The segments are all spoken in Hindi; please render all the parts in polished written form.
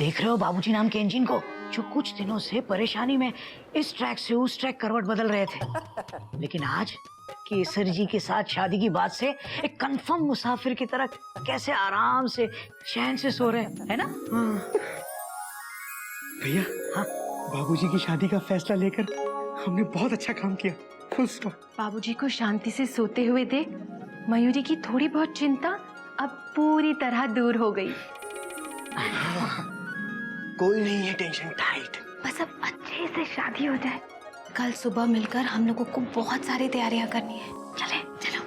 देख रहे हो बाबूजी नाम के इंजन को, जो कुछ दिनों से परेशानी में इस ट्रैक से उस ट्रैक करवट बदल रहे थे, लेकिन आज केसर जी के साथ शादी की बात से एक कंफर्म मुसाफिर की तरह कैसे आराम से चैन से सो रहे हैं, है ना? भैया, हाँ, बाबूजी की शादी का फैसला लेकर हमने बहुत अच्छा काम किया। Full stop. बाबूजी को शांति से सोते हुए देख मयूरी की थोड़ी बहुत चिंता अब पूरी तरह दूर हो गई। कोई नहीं है टेंशन टाइट। बस अब अच्छे से शादी हो जाए। कल सुबह मिलकर हम लोगों को बहुत सारी तैयारियां करनी है। चले चलो।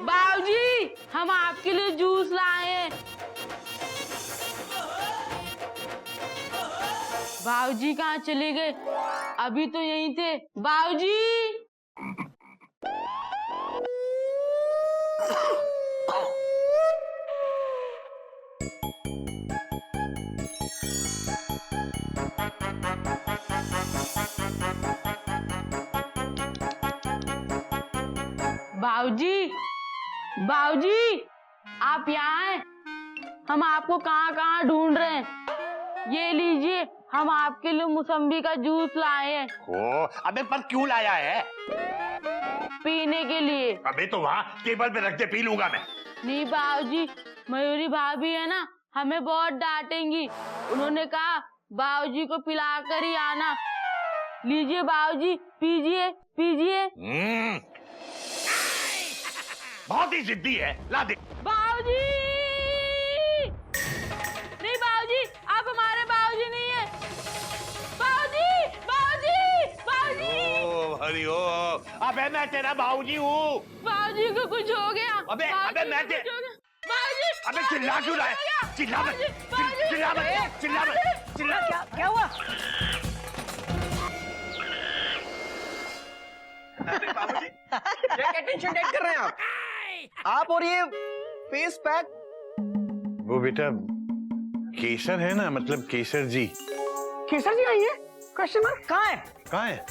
बाबूजी, हम आपके लिए जूस लाए हैं। बाबूजी कहाँ चले गए? अभी तो यहीं थे। बाबूजी! बाबूजी, बाबूजी, आप यहाँ हैं? हम आपको कहाँ कहाँ ढूंढ रहे हैं। ये लीजिए, हम आपके लिए मौसम्बी का जूस लाए हैं। ओ, अबे पर क्यों लाया है? पीने के लिए। अबे तो वहाँ टेबल पे रख दे, पी लूंगा मैं। नहीं बाबूजी, मयूरी भाभी है ना, हमें बहुत डांटेंगी। उन्होंने कहा बाबूजी को पिलाकर ही आना। लीजिए बाबूजी, पीजिए पीजिए। बहुत ही जिद्दी है, ला दे। बाबूजी! नहीं बाबूजी, आप हमारे बाबूजी नहीं है। बाबूजी! बाबूजी! बाबूजी! ओ हरि ओ, अबे मैं तेरा बाबूजी हूँ। बाबूजी को कुछ हो गया। अबे मैं बाबूजी! अबे चिल्ला क्यों रहा है? चिल्ला मत, चिल्ला मत, चिल्ला मत, चिल्ला। क्या हुआ? बाबूजी, क्या टेंशन टेक कर रहे हैं आप और ये फेस पैक। वो बेटा केसर है ना, मतलब केसर जी। केसर जी आई है? Question mark. कहाँ है?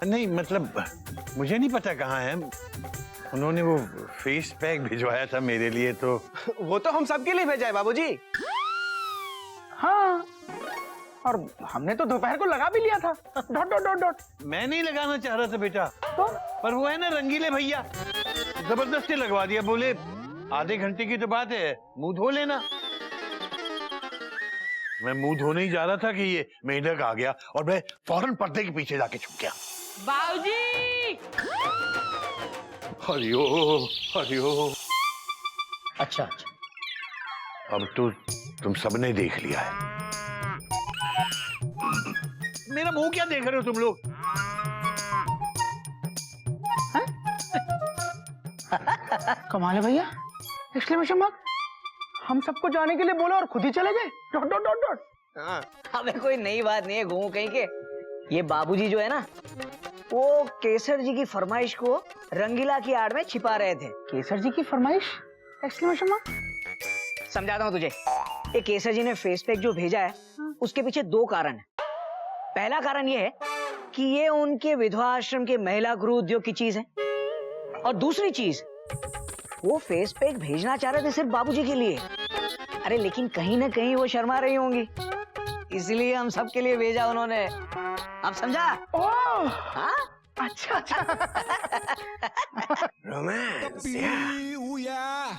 नहीं मतलब मुझे नहीं पता कहाँ है। उन्होंने वो फेस पैक भिजवाया था मेरे लिए, तो वो तो हम सबके लिए भेजा है बाबूजी। हाँ, और हमने तो दोपहर को लगा भी लिया था। Dot dot dot dot. मैं नहीं लगाना चाह रहा था बेटा, तो? पर वो है ना रंगीले भैया, जबरदस्ती लगवा दिया। बोले आधे घंटे की तो बात है, मुंह धो लेना। मैं मुंह धोने ही जा रहा था कि ये मेढक आ गया और मैं फौरन पर्दे के पीछे जाके छुप गया। बाबूजी! हरिओ हरिओ। अच्छा, अब तो तुम सबने देख लिया है। मेरा मुंह क्या देख रहे हो तुम लोग? कमाल है भैया, एक्सक्लेमेशन मार्क। हम सबको जाने के लिए बोला और खुद ही चले गए। Dot dot dot dot. हमें कोई नई बात नहीं है घूमू कहीं के। ये बाबूजी जो है ना, वो केसर जी की फरमाइश को रंगीला की आड़ में छिपा रहे थे। केसर जी की फरमाइश? Exclamation mark. समझाता हूँ तुझे। ये केसर जी ने फेस पैक जो भेजा है, उसके पीछे दो कारण है। पहला कारण ये है कि ये उनके विधवा आश्रम के महिला गृह उद्योग की चीज है, और दूसरी चीज, वो फेस पैक भेजना चाह रहे थे सिर्फ बाबूजी के लिए। अरे लेकिन कहीं ना कहीं वो शर्मा रही होंगी, इसलिए हम सबके लिए भेजा उन्होंने। आप समझा? ओह, हाँ? अच्छा अच्छा। रोमांस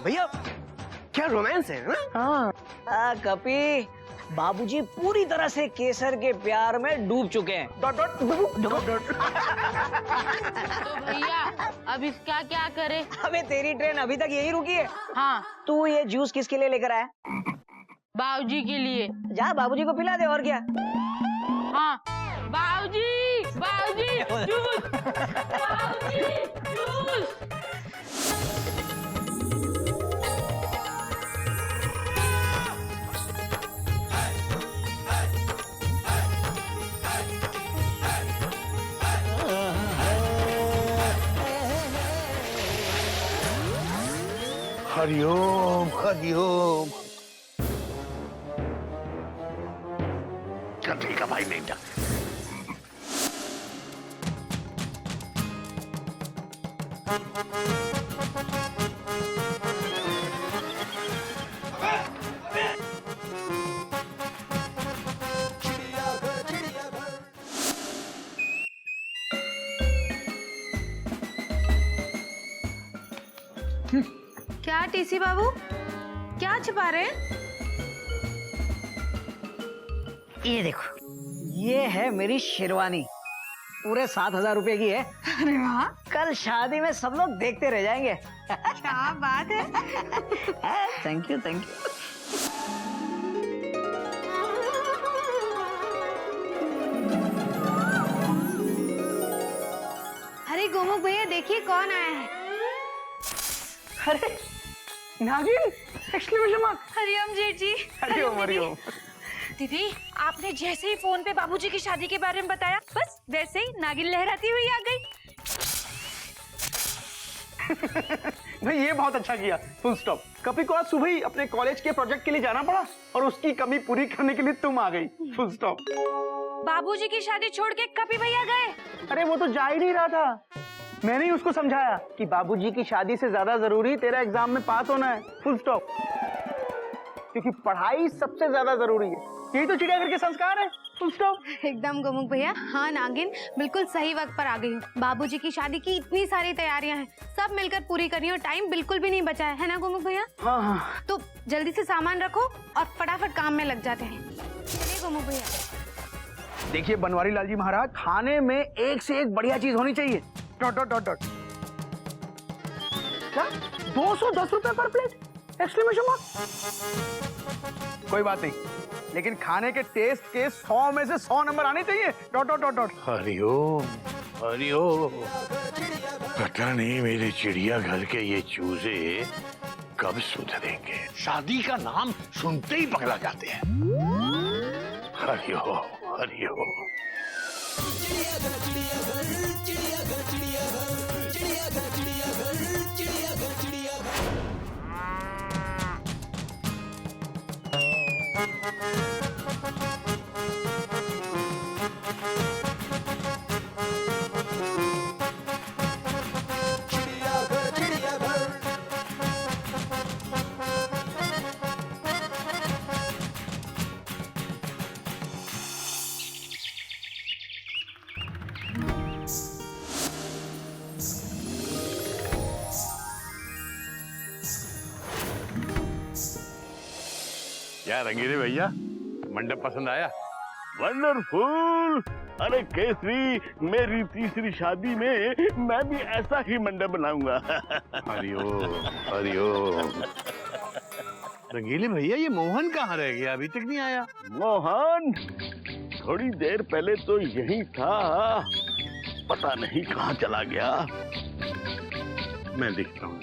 भैया, क्या रोमांस है ना? हाँ कपी, बाबूजी पूरी तरह से केसर के प्यार में डूब चुके हैं। Dot dot dot dot. तो भैया अब इसका क्या करें? अबे तेरी ट्रेन अभी तक यही रुकी है। हाँ, तू ये जूस किसके लिए लेकर आया? बाबूजी के लिए। जा बाबूजी को पिला दे, और क्या। हाँ, बाबूजी! बाबूजी! जूस! बाबूजी! जूस! हरिओम हरिओम। चल ठीक है भाई, नहीं जा। क्या टीसी बाबू, क्या छुपा रहे हैं? ये देखो, ये है मेरी शेरवानी, पूरे 7,000 रुपए की है। अरे वाह, कल शादी में सब लोग देखते रह जाएंगे। क्या बात है। Thank you thank you. अरे गोमुख भैया, देखिए कौन आया है। अरे नागिन, एक्सक्लेमेशन मार्क। हरिओम जेठ जी। हरिओम हरिओम। दीदी, आपने जैसे ही फोन पे बाबूजी की शादी के बारे में बताया, बस वैसे ही नागिन लहराती हुई आ गई। भाई ये बहुत अच्छा किया, फुल स्टॉप। कपी को आज सुबह ही अपने कॉलेज के प्रोजेक्ट के लिए जाना पड़ा और उसकी कमी पूरी करने के लिए तुम आ गई, फुल स्टॉप। बाबूजी की शादी छोड़ के कपी भैया गए। अरे वो तो जा ही नहीं रहा था, मैंने ही उसको समझाया कि बाबूजी की शादी से ज्यादा जरूरी तेरा एग्जाम में पास होना है, फुल स्टॉप। क्योंकि पढ़ाई सबसे ज्यादा जरूरी है, यही तो चिड़ियाघर के संस्कार है, फुल स्टॉप। एकदम गोमुख भैया। हाँ नागिन, बिल्कुल सही वक्त पर आ गई हूँ। बाबूजी की शादी की इतनी सारी तैयारियां हैं, सब मिलकर पूरी करनी है और टाइम बिल्कुल भी नहीं बचा है ना गोमुख भैया? हाँ हाँ। तो जल्दी से सामान रखो और फटाफट काम में लग जाते हैं। चलिए गोमुख भैया। देखिए बनवारी लाल जी महाराज, खाने में एक से एक बढ़िया चीज होनी चाहिए। Dot dot dot dot. क्या 210 रुपए पर प्लेट? Exclamation mark. कोई बात नहीं, लेकिन खाने के टेस्ट के 100 में से 100 नंबर आने चाहिए। Dot dot dot dot. Hariom Hariom. पता नहीं मेरे चिड़ियाघर के ये चूजे कब सुधरेंगे, शादी का नाम सुनते ही पगला जाते हैं। हरिओम हरिओम। क्या रंगीले भैया, मंडप पसंद आया? वंडरफुल। अरे केसरी, मेरी तीसरी शादी में मैं भी ऐसा ही मंडप बनाऊंगा। हरिओम हरिओम। रंगीले भैया, ये मोहन कहाँ रह गया, अभी तक नहीं आया? मोहन थोड़ी देर पहले तो यही था, पता नहीं कहाँ चला गया। मैं देखता हूँ।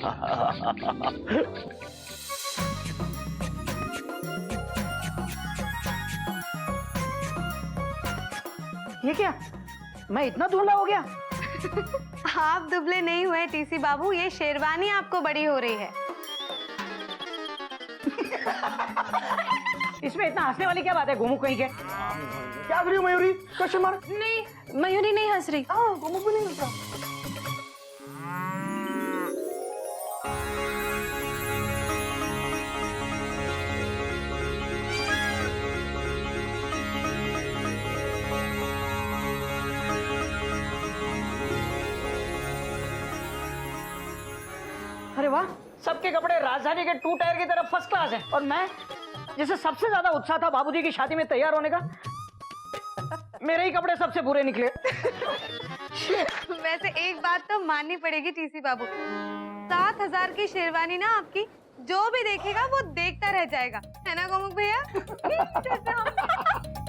ये क्या, मैं इतना धुंधला हो गया? आप दुबले नहीं हुए टीसी बाबू, ये शेरवानी आपको बड़ी हो रही है। इसमें इतना हंसने वाली क्या बात है गोमुख कहीं के? क्या कर रही हो मयूरी? Question mark. नहीं, मयूरी नहीं हंस रही। गोमुख भी नहीं हंस रहा। अरे वाह, सबके कपड़े राजधानी के 2 टायर की तरफ फर्स्ट क्लास हैं और मैं, जिसे सबसे ज्यादा उत्साह था बाबूजी की शादी में तैयार होने का, मेरे ही कपड़े सबसे बुरे निकले। वैसे एक बात तो माननी पड़ेगी टीसी बाबू, 7,000 की शेरवानी ना आपकी, जो भी देखेगा वो देखता रह जाएगा, है ना गोमुख भैया?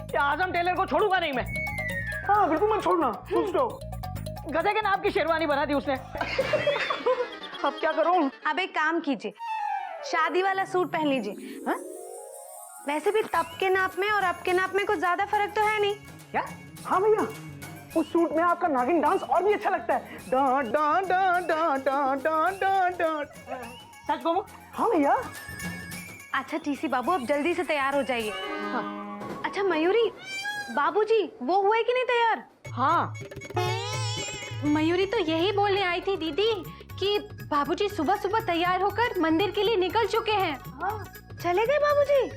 क्या आजम टेलर को छोड़ूंगा नहीं मैं। हाँ बिल्कुल मत छोड़ना, फुल स्टॉप। गधे के नाप की शेरवानी बना दी उसने। अब क्या करूं? अब एक काम कीजिए, शादी वाला सूट पहन लीजिए। हाँ? वैसे भी तब के नाप में और अब के नाप में कुछ ज्यादा फर्क तो है नहीं। क्या? हाँ भैया, उस सूट में आपका नागिन डांस और भी अच्छा लगता है। डां डां डां डां डां डां डां डां। सच गोमुख? हाँ भैया। अच्छा टीसी बाबू अब जल्दी से तैयार हो जाइए। हाँ। अच्छा मयूरी, बाबूजी वो हुए कि नहीं तैयार? हाँ। मयूरी तो यही बोलने आई थी दीदी कि बाबूजी सुबह सुबह तैयार होकर मंदिर के लिए निकल चुके हैं। हाँ। चले गए बाबूजी?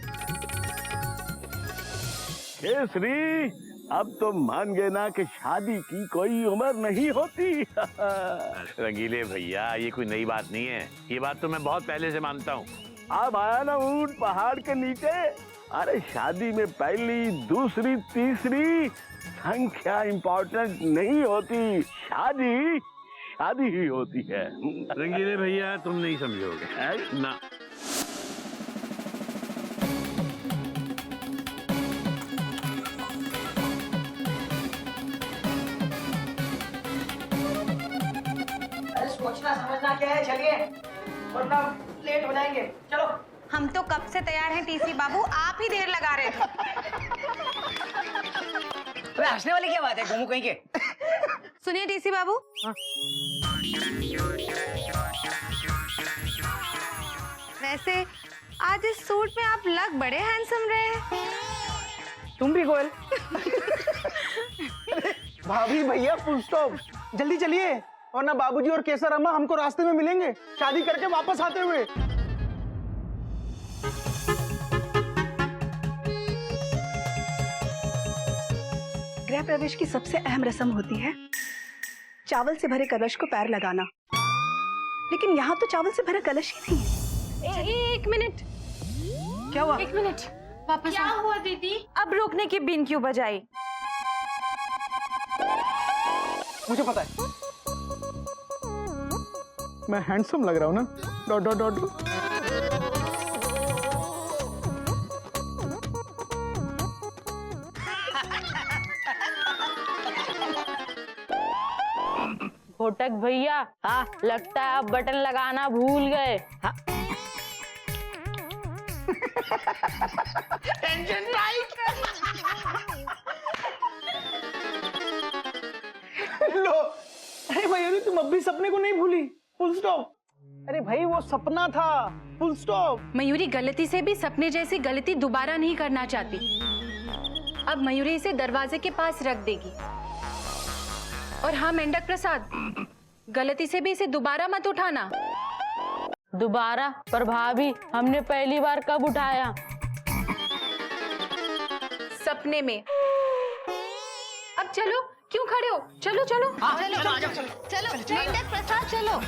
केसरी, अब तो मान गए ना कि शादी की कोई उम्र नहीं होती। रंगीले भैया, ये कोई नई बात नहीं है, ये बात तो मैं बहुत पहले से मानता हूँ। अब आया ना ऊंट पहाड़ के नीचे। अरे शादी में पहली, दूसरी, तीसरी संख्या इम्पोर्टेंट नहीं होती, शादी शादी ही होती है। रंगीले भैया, तुम नहीं समझोगे ना। सोचना समझना क्या है, चलिए वरना लेट हो जाएंगे। चलो। हम तो कब से तैयार हैं टीसी बाबू, आप ही देर लगा रहे थे। अबे हंसने वाली क्या बात है गोमू कहीं के? सुनिए टीसी बाबू। हाँ? वैसे आज इस सूट में आप लग बड़े हैंडसम रहे हैं। तुम भी गोयल। भाभी भैया फुल स्टॉप, जल्दी चलिए वरना बाबूजी और केसर अम्मा हमको रास्ते में मिलेंगे शादी करके वापस आते हुए। गृह प्रवेश की सबसे अहम रस्म होती है चावल से भरे कलश को पैर लगाना, लेकिन यहाँ तो चावल से भरा कलश ही नहीं है। एक मिनट। क्या हुआ? एक मिनट, वापस क्या हुआ दीदी? अब रोकने की बीन क्यों बजाई? मुझे पता है, मैं हैंडसम लग रहा हूँ ना। Dot dot dot. घोटक भैया, हाँ लगता है आप बटन लगाना भूल गए। हाँ। Tension right. लो, अरे मयूरी तुम अब भी सपने को नहीं भूली? Full stop. अरे भाई वो सपना था, फुल स्टॉप। मयूरी गलती से भी सपने जैसी गलती दोबारा नहीं करना चाहती। अब मयूरी इसे दरवाजे के पास रख देगी। और हाँ मेंढक प्रसाद, गलती से भी इसे दोबारा मत उठाना। दोबारा? पर भाभी, हमने पहली बार कब उठाया? सपने में। अब चलो, क्यों खड़े हो? चलो चलो। चलो मेंढक प्रसाद चलो।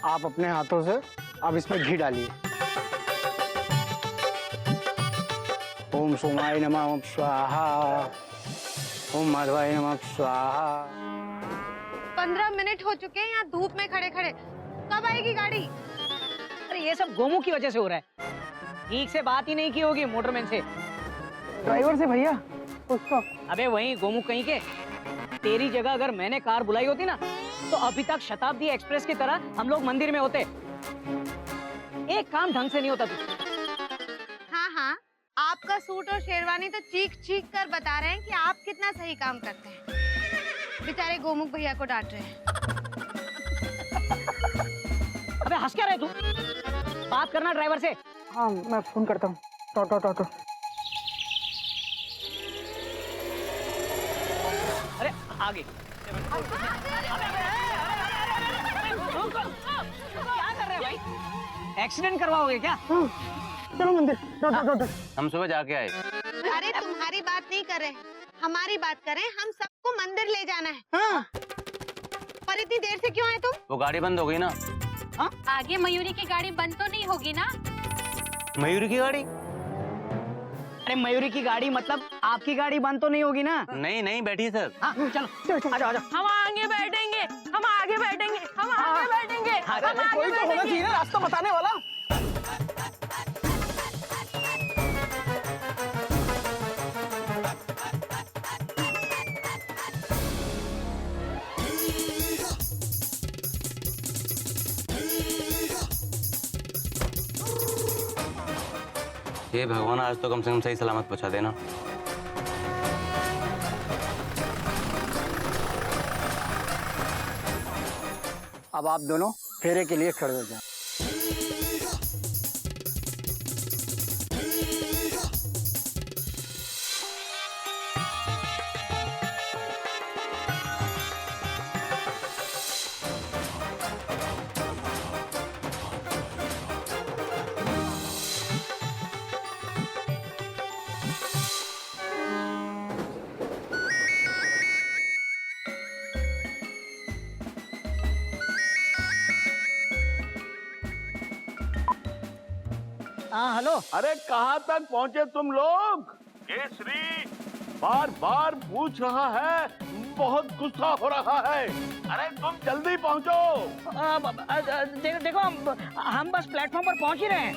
आप अपने हाथों से अब इसमें घी डालिए। ओम सोमाय नमः, ओम स्वाहा, ओम माधवाय नमः स्वाहा। 15 मिनट हो चुके हैं यहाँ धूप में खड़े खड़े, कब आएगी गाड़ी? अरे ये सब गोमू की वजह से हो रहा है, ठीक से बात ही नहीं की होगी मोटरमैन से। ड्राइवर से भैया उसको। अबे वही गोमू कहीं के, तेरी जगह अगर मैंने कार बुलाई होती ना तो अभी तक शताब्दी एक्सप्रेस की तरह हम लोग मंदिर में होते। एक काम ढंग से नहीं होता तू। हाँ हाँ, आपका सूट और शेरवानी तो चीख चीख कर बता रहे हैं कि आप कितना सही काम करते हैं। बेचारे गोमुख भैया को डांट रहे हैं। अबे हंस क्या रहे तू? बात करना ड्राइवर से। हाँ मैं फोन करता हूँ। टॉटो टॉटो। अरे आगे क्या कर रहे हो भाई? एक्सीडेंट करवाओगे क्या? चलो मंदिर। टॉटो। हम सुबह जाके आए। अरे तुम्हारी बात नहीं कर रहे, हमारी बात करें। हम सबको मंदिर ले जाना है। हाँ। पर इतनी देर से क्यों आए तुम? वो गाड़ी बंद हो गई ना। आगे मयूरी की गाड़ी बंद तो नहीं होगी ना? मयूरी की गाड़ी? अरे मयूरी की गाड़ी मतलब आपकी गाड़ी बंद तो नहीं होगी ना? नहीं नहीं, बैठिए सर। हाँ चलो आ जाओ आ जाओ। हम आगे बैठेंगे, हम आगे बैठेंगे, हम आगे बैठेंगे, हम आगे कोई तो होना चाहिए ना रास्ता बताने वाला। हे भगवान, आज तो कम से कम सही सलामत पहुंचा देना। अब आप दोनों फेरे के लिए खड़े हो जाएं। हाँ हेलो। अरे कहाँ तक पहुँचे तुम लोग? केसरी बार बार पूछ रहा है, बहुत गुस्सा हो रहा है। अरे तुम जल्दी पहुँचो। देखो हम बस प्लेटफॉर्म पर पहुंच ही रहे हैं।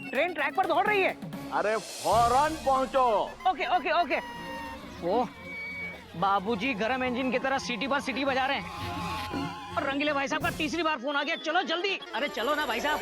ट्रेन ट्रैक पर दौड़ रही है। अरे फौरन पहुँचो। Okay okay okay. वो बाबूजी गरम इंजन की तरह सीटी पर सीटी बजा रहे हैं और रंगीले भाई साहब का तीसरी बार फोन आ गया। चलो जल्दी, अरे चलो ना भाई साहब।